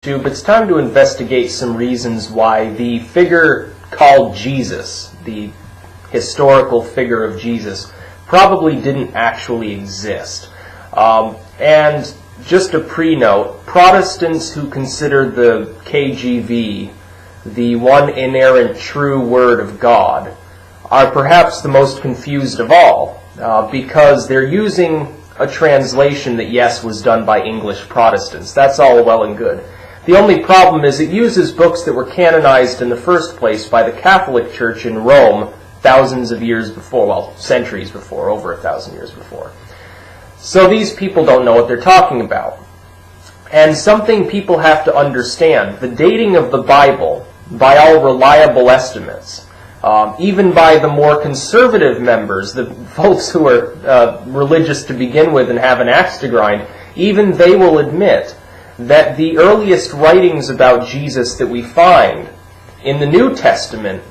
It's time to investigate some reasons why the figure called Jesus, the historical figure of Jesus, probably didn't actually exist. And just a pre-note, Protestants who consider the KJV the one inerrant true word of God are perhaps the most confused of all, because they're using a translation that, yes, was done by English Protestants. That's all well and good. The only problem is it uses books that were canonized in the first place by the Catholic Church in Rome thousands of years before, well, centuries before, over 1,000 years before. So these people don't know what they're talking about. And something people have to understand, the dating of the Bible, by all reliable estimates, even by the more conservative members, the folks who are religious to begin with and have an axe to grind, even they will admit that the earliest writings about Jesus that we find in the New Testament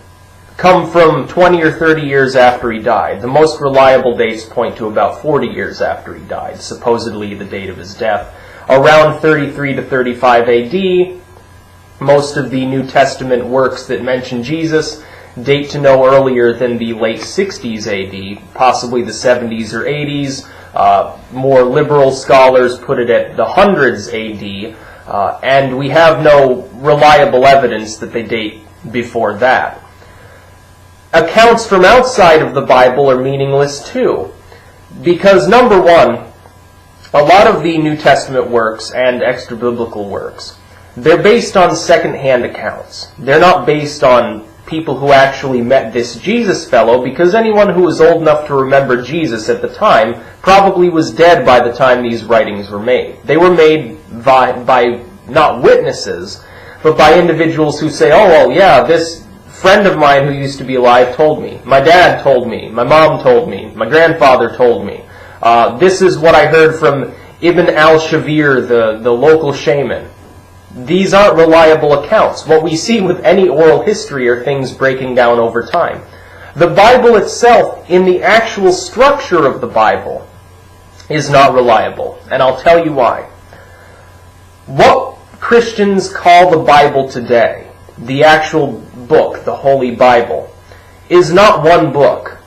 come from 20 or 30 years after he died. The most reliable dates point to about 40 years after he died, supposedly the date of his death. Around 33 to 35 AD, most of the New Testament works that mention Jesus date to no earlier than the late 60s AD, possibly the 70s or 80s. More liberal scholars put it at the hundreds AD, and we have no reliable evidence that they date before that. Accounts from outside of the Bible are meaningless too, because number one, a lot of the New Testament works and extra-biblical works, they're based on second-hand accounts. They're not based on people who actually met this Jesus fellow, because anyone who was old enough to remember Jesus at the time probably was dead by the time these writings were made. They were made by not witnesses, but by individuals who say, oh, well, yeah, this friend of mine who used to be alive told me, my dad told me, my mom told me, my grandfather told me. This is what I heard from Ibn al-Shavir, the local shaman. These aren't reliable accounts. What we see with any oral history are things breaking down over time. The Bible itself, in the actual structure of the Bible, is not reliable, and I'll tell you why. What Christians call the Bible today, the actual book, the Holy Bible, is not one book.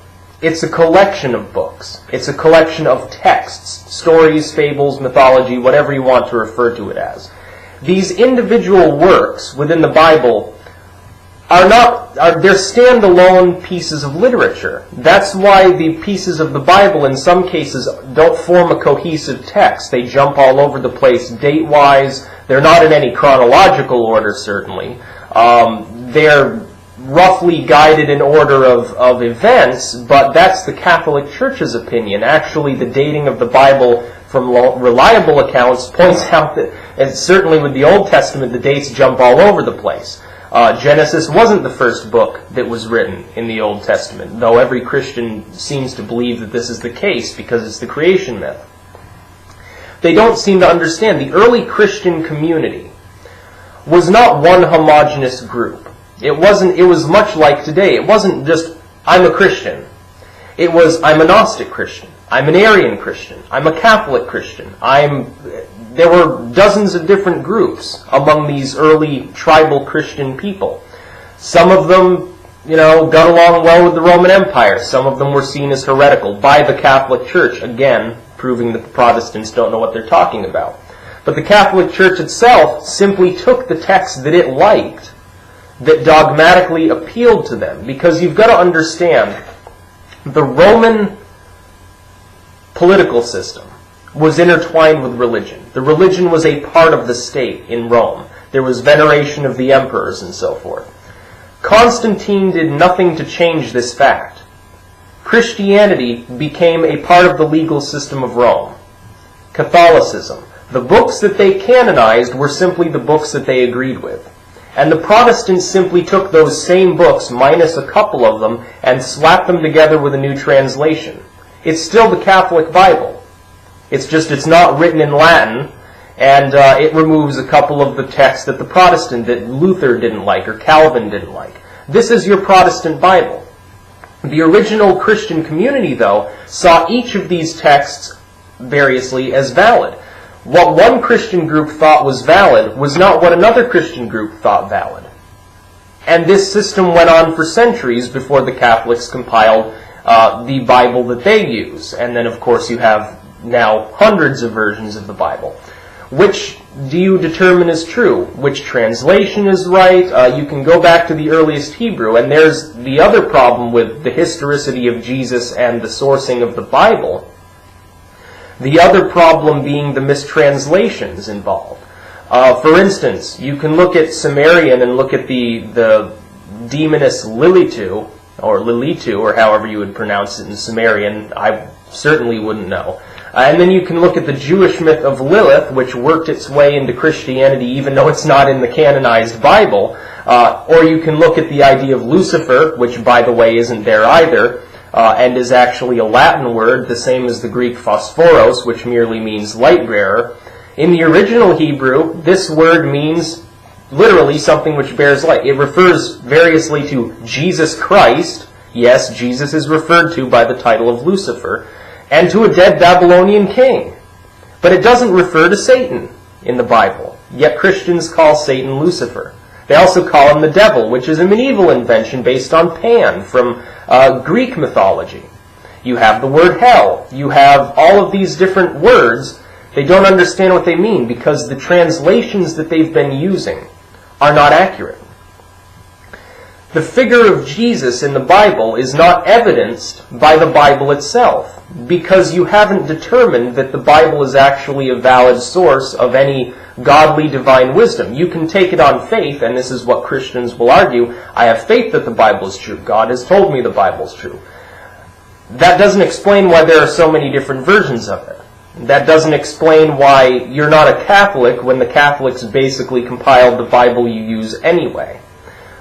It's a collection of books. It's a collection of texts, stories, fables, mythology, whatever you want to refer to it as. These individual works within the Bible they're standalone pieces of literature. That's why the pieces of the Bible in some cases don't form a cohesive text. They jump all over the place date-wise. They're not in any chronological order, certainly. They're roughly guided in order of events, but that's the Catholic Church's opinion. Actually, the dating of the Bible from reliable accounts points out that, and certainly with the Old Testament, the dates jump all over the place. Genesis wasn't the first book that was written in the Old Testament, though every Christian seems to believe that this is the case because it's the creation myth. They don't seem to understand. The early Christian community was not one homogeneous group. It was much like today. It wasn't just, I'm a Christian. It was, I'm a Gnostic Christian. I'm an Arian Christian. I'm a Catholic Christian. There were dozens of different groups among these early tribal Christian people. Some of them, got along well with the Roman Empire. Some of them were seen as heretical by the Catholic Church, again, proving that the Protestants don't know what they're talking about. But the Catholic Church itself simply took the text that it liked, that dogmatically appealed to them. Because you've got to understand, the Roman political system was intertwined with religion. The religion was a part of the state in Rome. There was veneration of the emperors and so forth. Constantine did nothing to change this fact. Christianity became a part of the legal system of Rome. Catholicism. The books that they canonized were simply the books that they agreed with. And the Protestants simply took those same books, minus a couple of them, and slapped them together with a new translation. It's still the Catholic Bible. It's just it's not written in Latin, and it removes a couple of the texts that that Luther didn't like or Calvin didn't like. This is your Protestant Bible. The original Christian community, though, saw each of these texts variously as valid. What one Christian group thought was valid was not what another Christian group thought valid. And this system went on for centuries before the Catholics compiled the Bible that they use. And then, of course, you have now hundreds of versions of the Bible. Which do you determine is true? Which translation is right? You can go back to the earliest Hebrew, and there's the other problem with the historicity of Jesus and the sourcing of the Bible. The other problem being the mistranslations involved. For instance, you can look at Sumerian and look at the demoness Lilitu, or however you would pronounce it in Sumerian. I certainly wouldn't know. And then you can look at the Jewish myth of Lilith, which worked its way into Christianity even though it's not in the canonized Bible. Or you can look at the idea of Lucifer, which, by the way, isn't there either, and is actually a Latin word, the same as the Greek phosphoros, which merely means light bearer. In the original Hebrew, this word means literally something which bears light. It refers variously to Jesus Christ. Yes, Jesus is referred to by the title of Lucifer, and to a dead Babylonian king. But it doesn't refer to Satan in the Bible, yet Christians call Satan Lucifer. They also call him the devil, which is a medieval invention based on Pan from Greek mythology. You have the word hell. You have all of these different words. They don't understand what they mean because the translations that they've been using are not accurate. The figure of Jesus in the Bible is not evidenced by the Bible itself because you haven't determined that the Bible is actually a valid source of any godly divine wisdom. You can take it on faith, and this is what Christians will argue. I have faith that the Bible is true. God has told me the Bible is true. That doesn't explain why there are so many different versions of it. That doesn't explain why you're not a Catholic when the Catholics basically compiled the Bible you use anyway.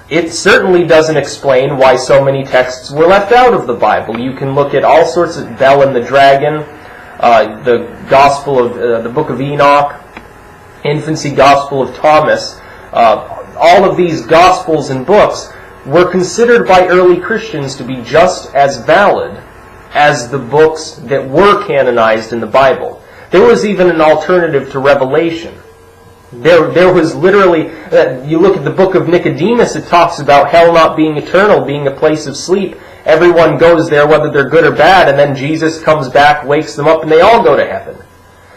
It certainly doesn't explain why so many texts were left out of the Bible. You can look at all sorts of Bel and the Dragon, the Gospel of the Book of Enoch, Infancy Gospel of Thomas. All of these Gospels and books were considered by early Christians to be just as valid as the books that were canonized in the Bible. There was even an alternative to Revelation. There was literally, you look at the book of Nicodemus, it talks about hell not being eternal, being a place of sleep. Everyone goes there, whether they're good or bad, and then Jesus comes back, wakes them up, and they all go to heaven.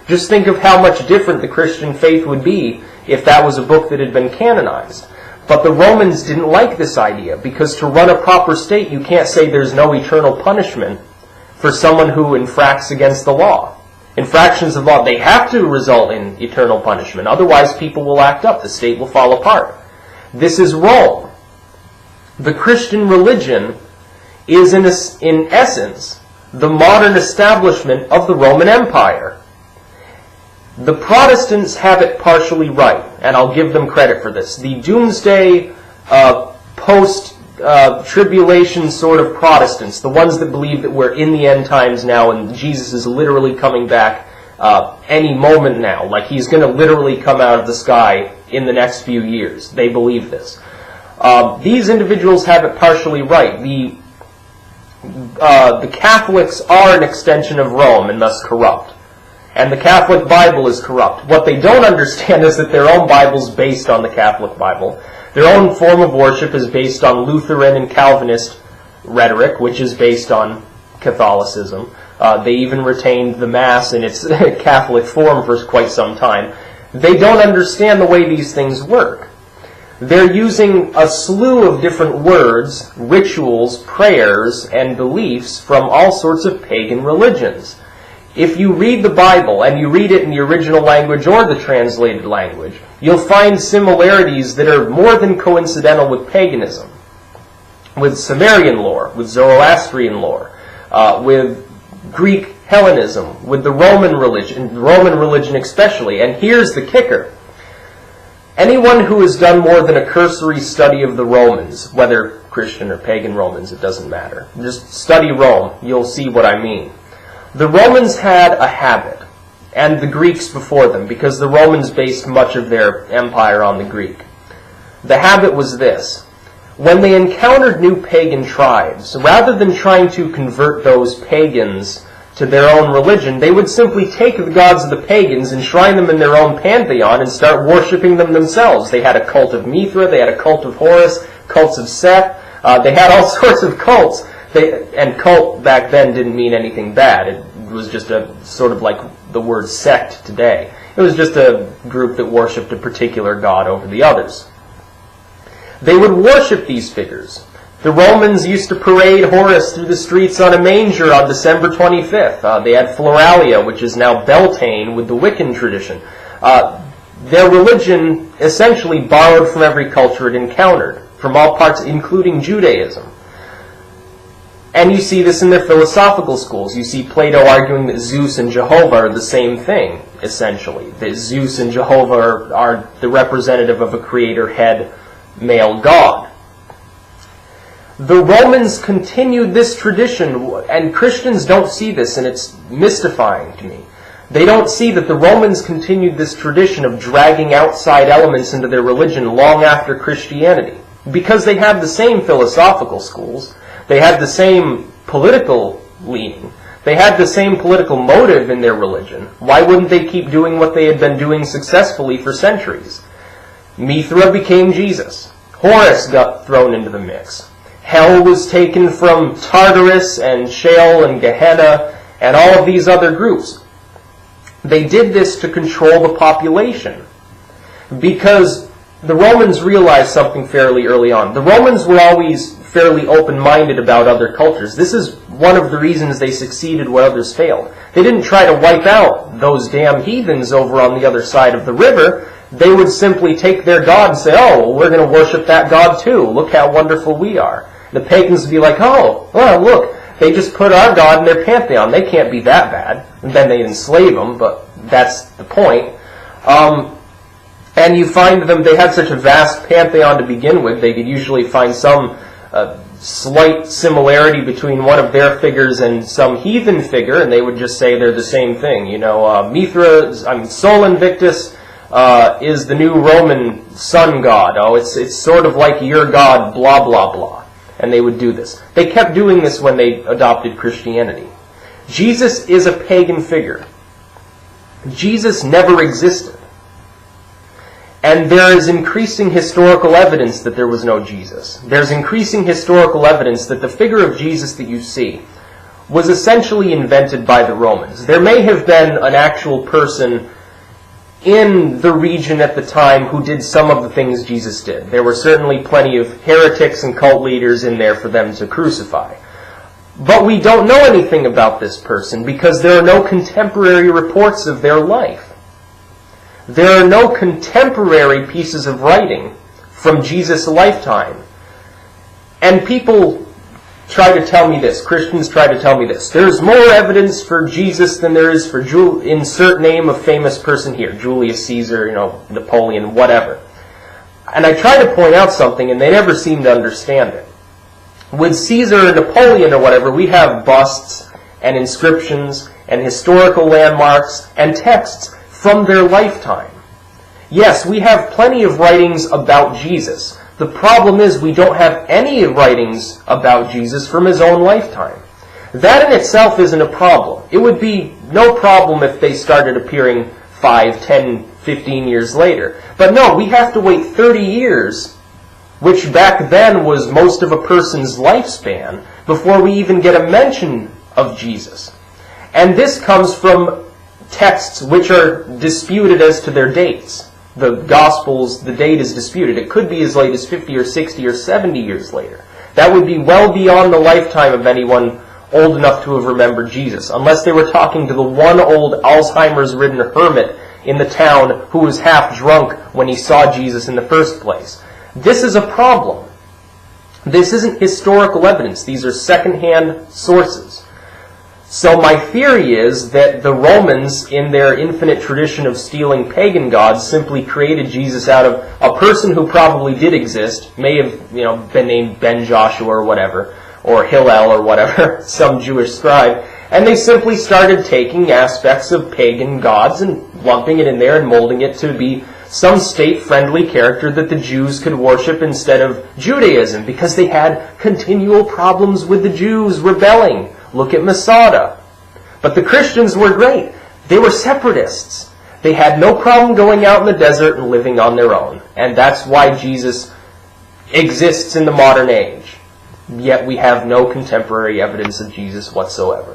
Just think of how much different the Christian faith would be if that was a book that had been canonized. But the Romans didn't like this idea, because to run a proper state, you can't say there's no eternal punishment for someone who infracts against the law. Infractions of law, they have to result in eternal punishment. Otherwise, people will act up. The state will fall apart. This is Rome. The Christian religion is, in essence, the modern establishment of the Roman Empire. The Protestants have it partially right, and I'll give them credit for this. The doomsday, post-tribulation sort of Protestants, the ones that believe that we're in the end times now and Jesus is literally coming back any moment now, like he's going to literally come out of the sky in the next few years. They believe this. These individuals have it partially right. The Catholics are an extension of Rome and thus corrupt. And the Catholic Bible is corrupt. What they don't understand is that their own Bible is based on the Catholic Bible. Their own form of worship is based on Lutheran and Calvinist rhetoric, which is based on Catholicism. They even retained the Mass in its Catholic form for quite some time. They don't understand the way these things work. They're using a slew of different words, rituals, prayers, and beliefs from all sorts of pagan religions. If you read the Bible, and you read it in the original language or the translated language, you'll find similarities that are more than coincidental with paganism, with Sumerian lore, with Zoroastrian lore, with Greek Hellenism, with the Roman religion especially. And here's the kicker. Anyone who has done more than a cursory study of the Romans, whether Christian or pagan Romans, it doesn't matter. Just study Rome, you'll see what I mean. The Romans had a habit, and the Greeks before them, because the Romans based much of their empire on the Greek. The habit was this. When they encountered new pagan tribes, rather than trying to convert those pagans to their own religion, they would simply take the gods of the pagans, enshrine them in their own pantheon, and start worshipping them themselves. They had a cult of Mithra, they had a cult of Horus, cults of Seth, they had all sorts of cults. And cult back then didn't mean anything bad. It was just a sort of like the word sect today. It was just a group that worshipped a particular god over the others. They would worship these figures. The Romans used to parade Horus through the streets on a manger on December 25th. They had Floralia, which is now Beltane, with the Wiccan tradition. Their religion essentially borrowed from every culture it encountered, from all parts, including Judaism. And you see this in their philosophical schools. You see Plato arguing that Zeus and Jehovah are the same thing, essentially. That Zeus and Jehovah are the representative of a creator head male god. The Romans continued this tradition, and Christians don't see this, and it's mystifying to me. They don't see that the Romans continued this tradition of dragging outside elements into their religion long after Christianity, because they had the same philosophical schools, they had the same political leaning, they had the same political motive in their religion. Why wouldn't they keep doing what they had been doing successfully for centuries? Mithra became Jesus. Horus got thrown into the mix. Hell was taken from Tartarus and Sheol and Gehenna and all of these other groups. They did this to control the population because the Romans realized something fairly early on. The Romans were always fairly open-minded about other cultures. This is one of the reasons they succeeded where others failed. They didn't try to wipe out those damn heathens over on the other side of the river. They would simply take their god and say, oh, well, we're going to worship that god too. Look how wonderful we are. The pagans would be like, oh, well, look, they just put our god in their pantheon. They can't be that bad. And then they enslave them, but that's the point. And you find them, they had such a vast pantheon to begin with, they could usually find some slight similarity between one of their figures and some heathen figure, and they would just say they're the same thing. You know, Sol Invictus is the new Roman sun god. Oh, it's sort of like your god, blah, blah, blah. And they would do this. They kept doing this when they adopted Christianity. Jesus is a pagan figure. Jesus never existed. And there is increasing historical evidence that there was no Jesus. There's increasing historical evidence that the figure of Jesus that you see was essentially invented by the Romans. There may have been an actual person in the region at the time who did some of the things Jesus did. There were certainly plenty of heretics and cult leaders in there for them to crucify. But we don't know anything about this person because there are no contemporary reports of their life. There are no contemporary pieces of writing from Jesus' lifetime. And people try to tell me this, Christians try to tell me this, there's more evidence for Jesus than there is for insert name of famous person here, Julius Caesar, Napoleon, whatever. And I try to point out something and they never seem to understand it. With Caesar and Napoleon or whatever, we have busts and inscriptions and historical landmarks and texts from their lifetime. Yes, we have plenty of writings about Jesus. The problem is we don't have any writings about Jesus from his own lifetime. That in itself isn't a problem. It would be no problem if they started appearing 5, 10, 15 years later. But no, we have to wait 30 years, which back then was most of a person's lifespan, before we even get a mention of Jesus. And this comes from texts which are disputed as to their dates. The Gospels, the date is disputed. It could be as late as 50 or 60 or 70 years later. That would be well beyond the lifetime of anyone old enough to have remembered Jesus, unless they were talking to the one old Alzheimer's-ridden hermit in the town who was half drunk when he saw Jesus in the first place. This is a problem. This isn't historical evidence. These are second-hand sources. So my theory is that the Romans, in their infinite tradition of stealing pagan gods, simply created Jesus out of a person who probably did exist, may have been named Ben Joshua or whatever, or Hillel or whatever, some Jewish scribe, and they simply started taking aspects of pagan gods and lumping it in there and molding it to be some state-friendly character that the Jews could worship instead of Judaism, because they had continual problems with the Jews rebelling. Look at Masada. But the Christians were great. They were separatists. They had no problem going out in the desert and living on their own. And that's why Jesus exists in the modern age. Yet we have no contemporary evidence of Jesus whatsoever.